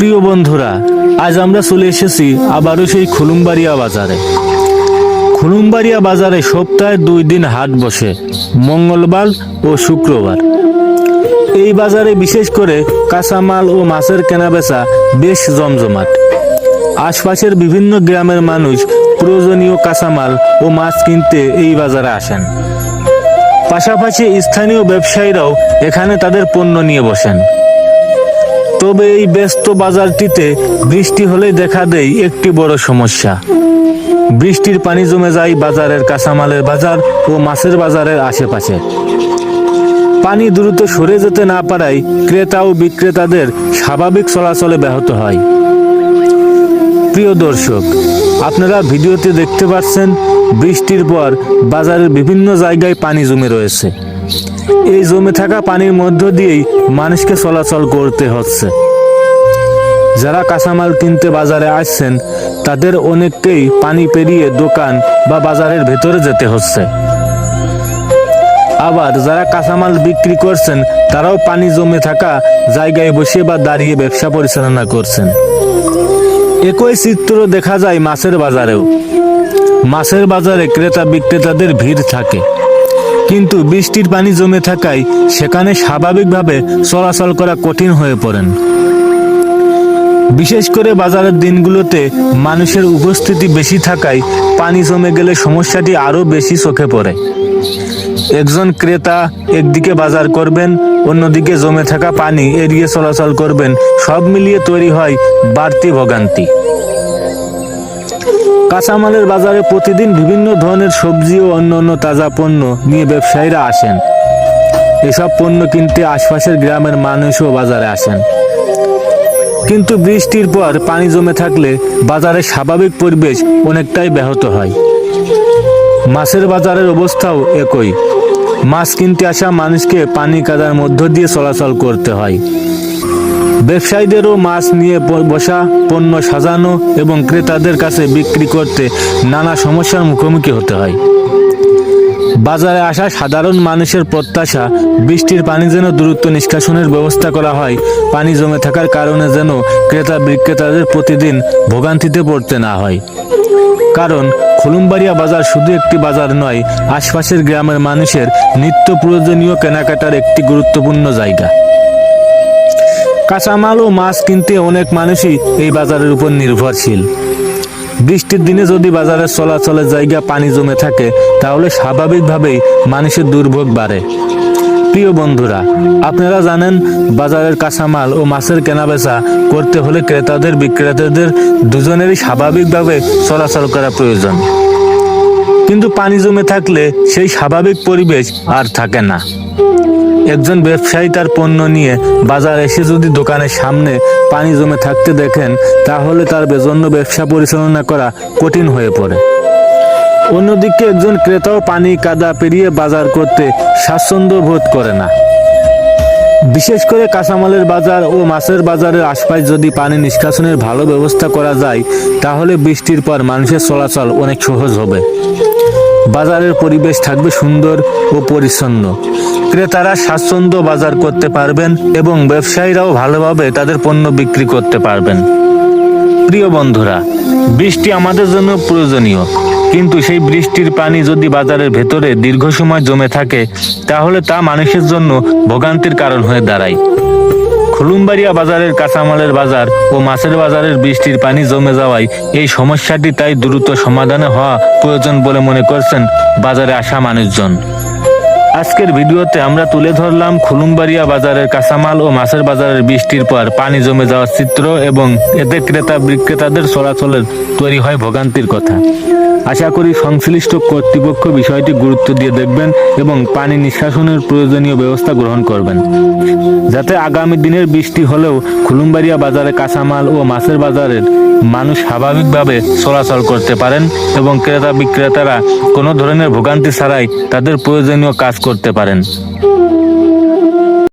প্রিয় বন্ধুরা, আজ আমরা চলে এসেছি আবারও সেই খুলুমবাড়িয়া বাজারে। খুলুমবাড়িয়া বাজারে সপ্তাহে 2 দিন হাট বসে, মঙ্গলবার ও শুক্রবার। এই বাজারে বিশেষ করে কাঁচামাল ও মাছের কেনাবেচা বেশ জমজমাট। আশপাশের বিভিন্ন গ্রামের মানুষ প্রয়োজনীয় কাঁচামাল ও মাছ কিনতে এই বাজারে আসেন। পাশাপাশি স্থানীয় ব্যবসায়ীরাও এখানে তাদের পণ্য নিয়ে বসেন। তবে এই ব্যস্ত বাজারটিতে বৃষ্টি হলেই দেখা দেয় একটি বড় সমস্যা। বৃষ্টির পানি জমে যায় বাজারের কাঁচামালের বাজার ও মাছের বাজারের আশেপাশে। পানি দ্রুত সরে যেতে না পারায় ক্রেতা ও বিক্রেতাদের স্বাভাবিক চলাচলে ব্যাহত হয়। প্রিয় দর্শক, আপনারা ভিডিওতে দেখতে পাচ্ছেন বৃষ্টির পর বাজারের বিভিন্ন জায়গায় পানি জমে রয়েছে। এই জমে থাকা পানির মধ্য দিয়েই মানুষকে চলাচল করতে হচ্ছে। যারা কাঁচামাল কিনতে বাজারে আসছেন তাদের অনেককেই পানি পেরিয়ে দোকান বা বাজারের ভেতরে যেতে হচ্ছে। আবার যারা কাঁচামাল বিক্রি করছেন তারাও পানি জমে থাকা জায়গায় বসে বা দাঁড়িয়ে ব্যবসা পরিচালনা করছেন। একই চিত্র দেখা যায় মাছের বাজারেও। মাছের বাজারে ক্রেতা বিক্রেতাদের ভিড় থাকে, কিন্তু বৃষ্টির পানি জমে থাকায় সেখানে স্বাভাবিকভাবে চলাচল করা কঠিন হয়ে পড়েন। বিশেষ করে বাজারের দিনগুলোতে মানুষের উপস্থিতি বেশি থাকায় পানি জমে গেলে সমস্যাটি আরও বেশি চোখে পড়ে। একজন ক্রেতা একদিকে বাজার করবেন, অন্যদিকে জমে থাকা পানি এড়িয়ে চলাচল করবেন, সব মিলিয়ে তৈরি হয় বাড়তি ভোগান্তি। কাঁচামালের বাজারে প্রতিদিন বিভিন্ন ধরনের সবজি ও অন্যান্য তাজা পণ্য নিয়ে ব্যবসায়ীরা আসেন। এসব পণ্য কিনতে আশপাশের গ্রামের মানুষও বাজারে আসেন। কিন্তু বৃষ্টির পর পানি জমে থাকলে বাজারের স্বাভাবিক পরিবেশ অনেকটাই ব্যাহত হয়। মাছের বাজারের অবস্থাও একই। মাছ কিনতে আসা মানুষকে পানি কাদার মধ্য দিয়ে চলাচল করতে হয়। ব্যবসায়ীদেরও মাছ নিয়ে বসা, পণ্য সাজানো এবং ক্রেতাদের কাছে বিক্রি করতে নানা সমস্যার মুখোমুখি হতে হয়। বাজারে আসা সাধারণ মানুষের প্রত্যাশা বৃষ্টির পানি যেন দ্রুত নিষ্কাশনের ব্যবস্থা করা হয়। পানি জমে থাকার কারণে যেন ক্রেতা বিক্রেতাদের প্রতিদিন ভোগান্তিতে পড়তে না হয়। কারণ খুলুমবাড়িয়া বাজার শুধু একটি বাজার নয়, আশপাশের গ্রামের মানুষের নিত্য প্রয়োজনীয় কেনাকাটার একটি গুরুত্বপূর্ণ জায়গা। কাঁচামাল ও মাছ কিনতে অনেক মানুষই এই বাজারের উপর নির্ভরশীল। বৃষ্টির দিনে যদি বাজারের চলাচলের জায়গা পানি জমে থাকে তাহলে স্বাভাবিকভাবেই মানুষের দুর্ভোগ বাড়ে। প্রিয় বন্ধুরা, আপনারা জানেন বাজারের কাঁচামাল ও মাছের কেনাবেচা করতে হলে ক্রেতাদের বিক্রেতাদের দুজনেরই স্বাভাবিকভাবে চলাচল করা প্রয়োজন। কিন্তু পানি জমে থাকলে সেই স্বাভাবিক পরিবেশ আর থাকে না। একজন ব্যবসায়ী তার পণ্য নিয়ে বাজারে এসে যদি দোকানের সামনে পানি জমে থাকতে দেখেন তাহলে তার জন্য ব্যবসা পরিচালনা করা কঠিন হয়ে পড়ে। অন্যদিকে একজন ক্রেতাও পানি কাদা পেরিয়ে বাজার করতে স্বাচ্ছন্দ্য বোধ করে না। বিশেষ করে কাঁচামালের বাজার ও মাছের বাজারের আশপাশ যদি পানি নিষ্কাশনের ভালো ব্যবস্থা করা যায় তাহলে বৃষ্টির পর মানুষের চলাচল অনেক সহজ হবে। বাজারের পরিবেশ থাকবে সুন্দর ও পরিচ্ছন্ন। ক্রেতারা স্বাচ্ছন্দ্য বাজার করতে পারবেন এবং ব্যবসায়ীরাও ভালোভাবে তাদের পণ্য বিক্রি করতে পারবেন। প্রিয় বন্ধুরা, বৃষ্টি আমাদের জন্য প্রয়োজনীয়, কিন্তু সেই বৃষ্টির পানি যদি বাজারের ভেতরে দীর্ঘ সময় জমে থাকে তাহলে তা মানুষের জন্য ভোগান্তির কারণ হয়ে দাঁড়ায়। খুলুমবাড়িয়া বাজারের কাঁচামালের বাজার ও মাছের বাজারের বৃষ্টির পানি জমে যাওয়ায় এই সমস্যাটি তাই দ্রুত সমাধানে হওয়া প্রয়োজন বলে মনে করছেন বাজারে আসা মানুষজন। আজকের ভিডিওতে আমরা তুলে ধরলাম খুলুমবাড়িয়া বাজারের কাঁচামাল ও মাছের বাজারের বৃষ্টির পর পানি জমে যাওয়ার চিত্র এবং এতে ক্রেতা বিক্রেতাদের চলাচলের তৈরি হয় ভোগান্তির কথা। আশা করি সংশ্লিষ্ট কর্তৃপক্ষ বিষয়টি গুরুত্ব দিয়ে দেখবেন এবং পানি নিষ্কাশনের প্রয়োজনীয় ব্যবস্থা গ্রহণ করবেন, যাতে আগামী দিনের বৃষ্টি হলেও খুলুমবাড়িয়া বাজারে কাঁচামাল ও মাছের বাজারের মানুষ স্বাভাবিকভাবে চলাচল করতে পারেন এবং ক্রেতা বিক্রেতারা কোনো ধরনের ভোগান্তি ছাড়াই তাদের প্রয়োজনীয় কাজ করতে পারেন।